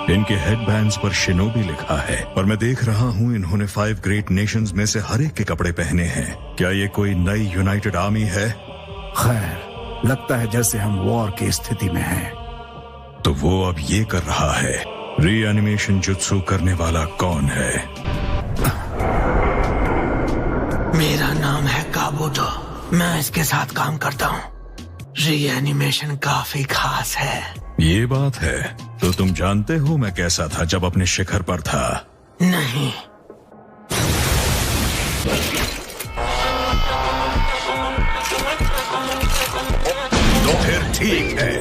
इनके हेडबैंड्स पर शिनोबी लिखा है, और मैं देख रहा हूँ इन्होंने 5 ग्रेट नेशंस में से हर एक के कपड़े पहने हैं। क्या ये कोई नई यूनाइटेड आर्मी है? खैर, लगता है जैसे हम वॉर की स्थिति में हैं। तो वो अब ये कर रहा है। रीएनिमेशन जुत्सु करने वाला कौन है? मेरा नाम है काबूतो। मैं इसके साथ काम करता हूँ। रीएनिमेशन काफी खास है। ये बात है। तो तुम जानते हो मैं कैसा था जब अपने शिखर पर था? नहीं। तो फिर ठीक है।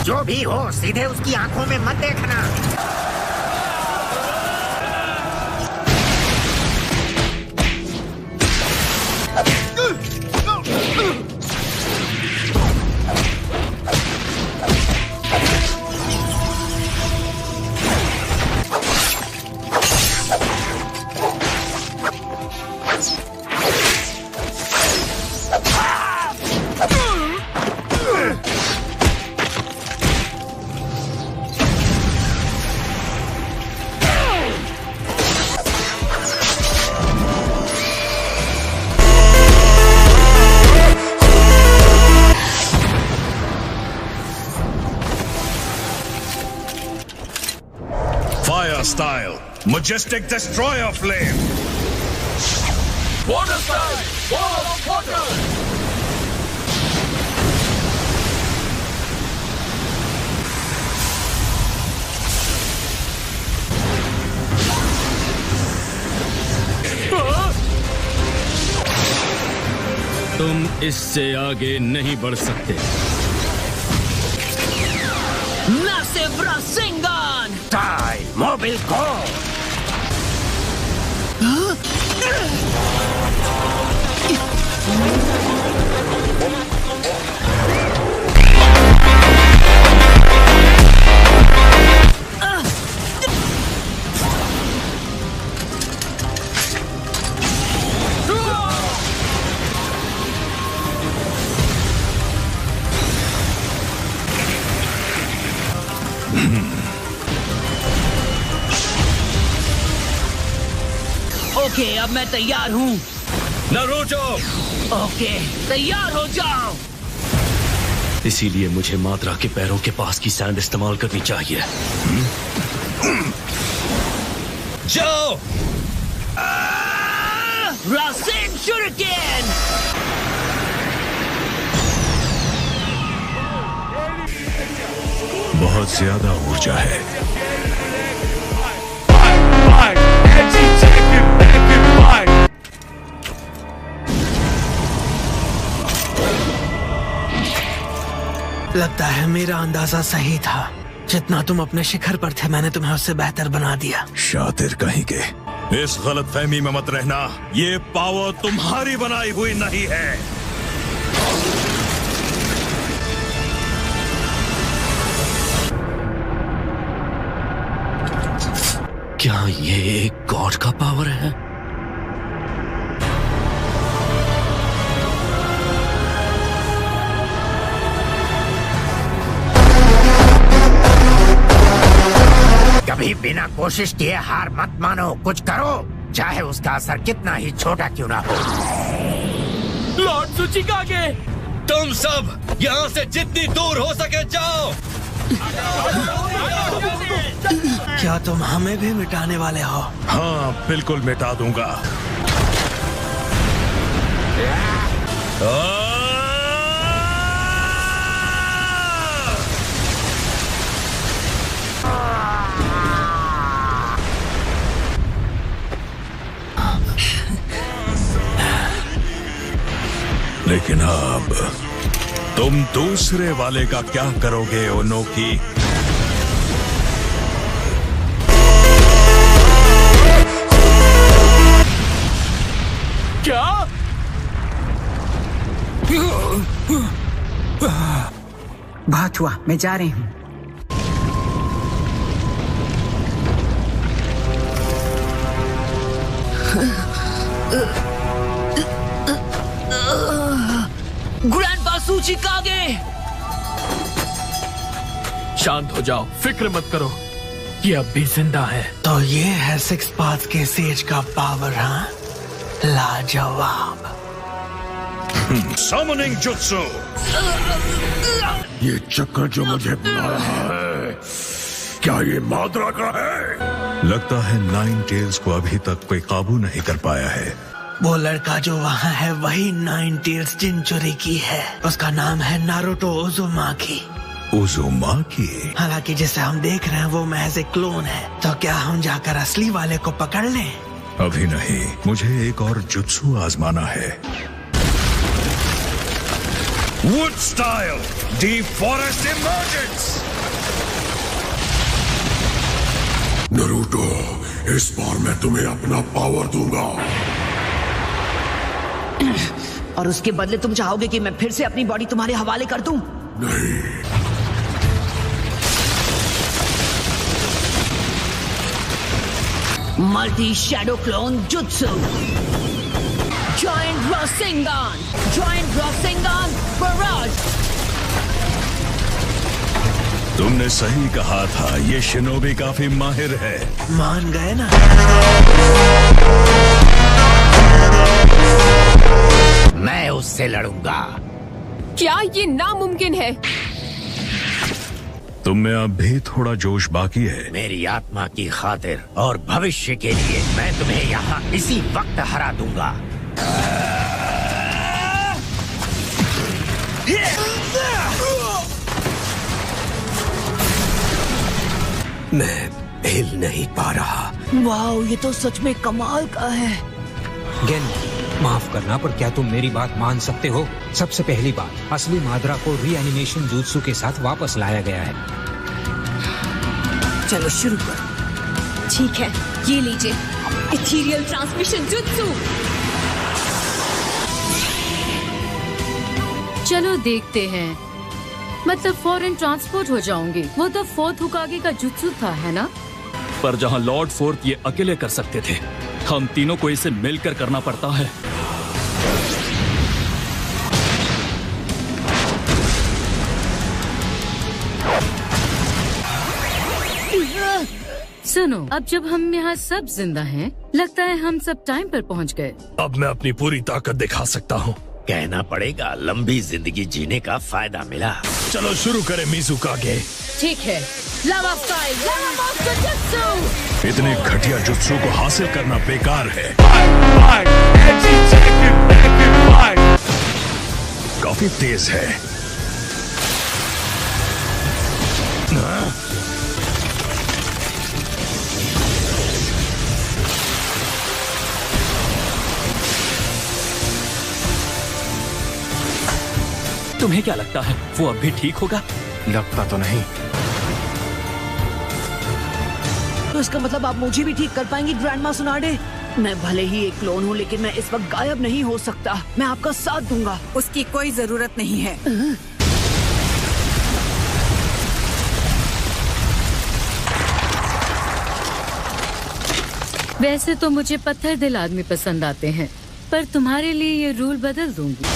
जो भी हो, सीधे उसकी आंखों में मत देखना। Style, majestic destroyer flame. Water style, wall of water. तुम इससे आगे नहीं बढ़ सकते। Massive Rasengan! Die, Mobile Go! Okay, अब मैं तैयार हूँ। नारुतो! ओके, तैयार हो जाओ। इसीलिए मुझे माद्रा के पैरों के पास की सैंड इस्तेमाल करनी चाहिए। जाओ! रासेन शुरिकेन! बहुत ज्यादा ऊर्जा है। लगता है मेरा अंदाजा सही था। जितना तुम अपने शिखर पर थे, मैंने तुम्हें उससे बेहतर बना दिया। शातिर कहीं के। इस गलतफहमी में मत रहना। ये पावर तुम्हारी बनाई हुई नहीं है। क्या ये एक गॉड का पावर है? कभी बिना कोशिश किए हार मत मानो। कुछ करो, चाहे उसका असर कितना ही छोटा क्यों ना हो। लॉर्ड सुचिकागे, तुम सब यहाँ से जितनी दूर हो सके जाओ। क्या तुम हमें भी मिटाने वाले हो? हाँ, बिल्कुल मिटा दूंगा। लेकिन अब तुम दूसरे वाले का क्या करोगे ओनोकी? क्या? बहुत हुआ, मैं जा रही हूँ। सूचिकागे। शांत हो जाओ, फिक्र मत करो, ये अब भी जिंदा है। तो ये है सिक्स पाथ के सेज का पावर, हाँ? लाजवाब। Summoning Jutsu! ये चक्र जो मुझे बुला रहा है, क्या ये माद्रा का है? लगता है नाइन टेल्स को अभी तक कोई काबू नहीं कर पाया है। वो लड़का जो वहाँ है वही नाइन टेल्स जिनचुरी की है। उसका नाम है नारुतो उज़ुमाकी। उज़ुमाकी? हालांकि जिसे हम देख रहे हैं वो महज एक क्लोन है। तो क्या हम जाकर असली वाले को पकड़ लें? अभी नहीं, मुझे एक और जुत्सु आजमाना है। Wood style, deep forest emergence. Naruto, इस बार मैं तुम्हें अपना पावर दूंगा। और उसके बदले तुम चाहोगे कि मैं फिर से अपनी बॉडी तुम्हारे हवाले कर दूं? नहीं। मल्टी शैडो क्लोन जुत्सु। Giant Rasengan, giant Rasengan barrage. तुमने सही कहा था, ये शिनोबी काफी माहिर है। मान गए ना? मैं उससे लड़ूंगा। क्या ये नामुमकिन है? तुम में अब भी थोड़ा जोश बाकी है। मेरी आत्मा की खातिर और भविष्य के लिए मैं तुम्हें यहाँ इसी वक्त हरा दूंगा। मैं हिल नहीं पा रहा। वाओ, ये तो सच में कमाल का है। गेन, माफ करना, पर क्या तुम मेरी बात मान सकते हो? सबसे पहली बात, असली माद्रा को रीएनिमेशन जुत्सु के साथ वापस लाया गया है। चलो शुरू करो। ठीक है, ये लीजिए इथीरियल ट्रांसमिशन जुत्सु। चलो देखते हैं, मतलब फॉरेन ट्रांसपोर्ट हो जाऊंगी। वो तो फोर्थ हुकागे का जुत्सु था, है ना? पर जहाँ लॉर्ड फोर्थ ये अकेले कर सकते थे, हम तीनों को इसे मिलकर करना पड़ता है। सुनो, अब जब हम यहाँ सब जिंदा हैं, लगता है हम सब टाइम पर पहुँच गए। अब मैं अपनी पूरी ताकत दिखा सकता हूँ। कहना पड़ेगा लंबी जिंदगी जीने का फायदा मिला। चलो शुरू करें मिज़ुकागे। ठीक है, लावा स्टाइल, लावा मास्टर जुत्सु। इतने घटिया जुत्सु को हासिल करना बेकार है। काफी तेज है। तुम्हें क्या लगता है, वो अब भी ठीक होगा? लगता तो नहीं। तो इसका मतलब आप मुझे भी ठीक कर पाएंगी ग्रैंडमा सुनाडे? मैं भले ही एक क्लोन हूँ, लेकिन मैं इस वक्त गायब नहीं हो सकता। मैं आपका साथ दूंगा। उसकी कोई जरूरत नहीं है। वैसे तो मुझे पत्थर दिल आदमी पसंद आते हैं, पर तुम्हारे लिए ये रूल बदल दूंगी।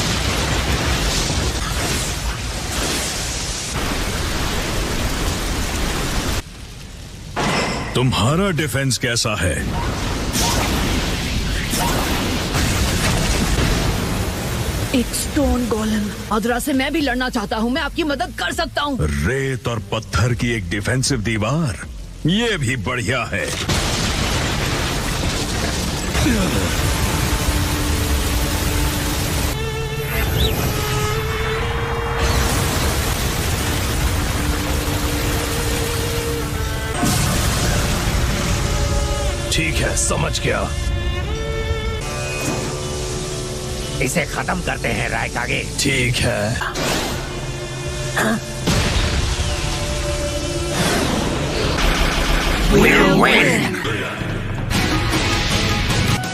तुम्हारा डिफेंस कैसा है? एक स्टोन गोलम। माद्रा से मैं भी लड़ना चाहता हूँ। मैं आपकी मदद कर सकता हूँ। रेत और पत्थर की एक डिफेंसिव दीवार, ये भी बढ़िया है। ठीक है, समझ गया। इसे खत्म करते हैं रायकागे। ठीक है। We'll win.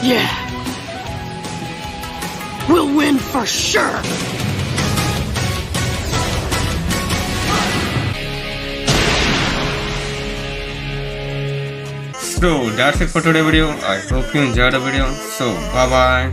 Yeah. We'll win for sure. So that's it for today's video. I hope you enjoyed the video. So bye bye.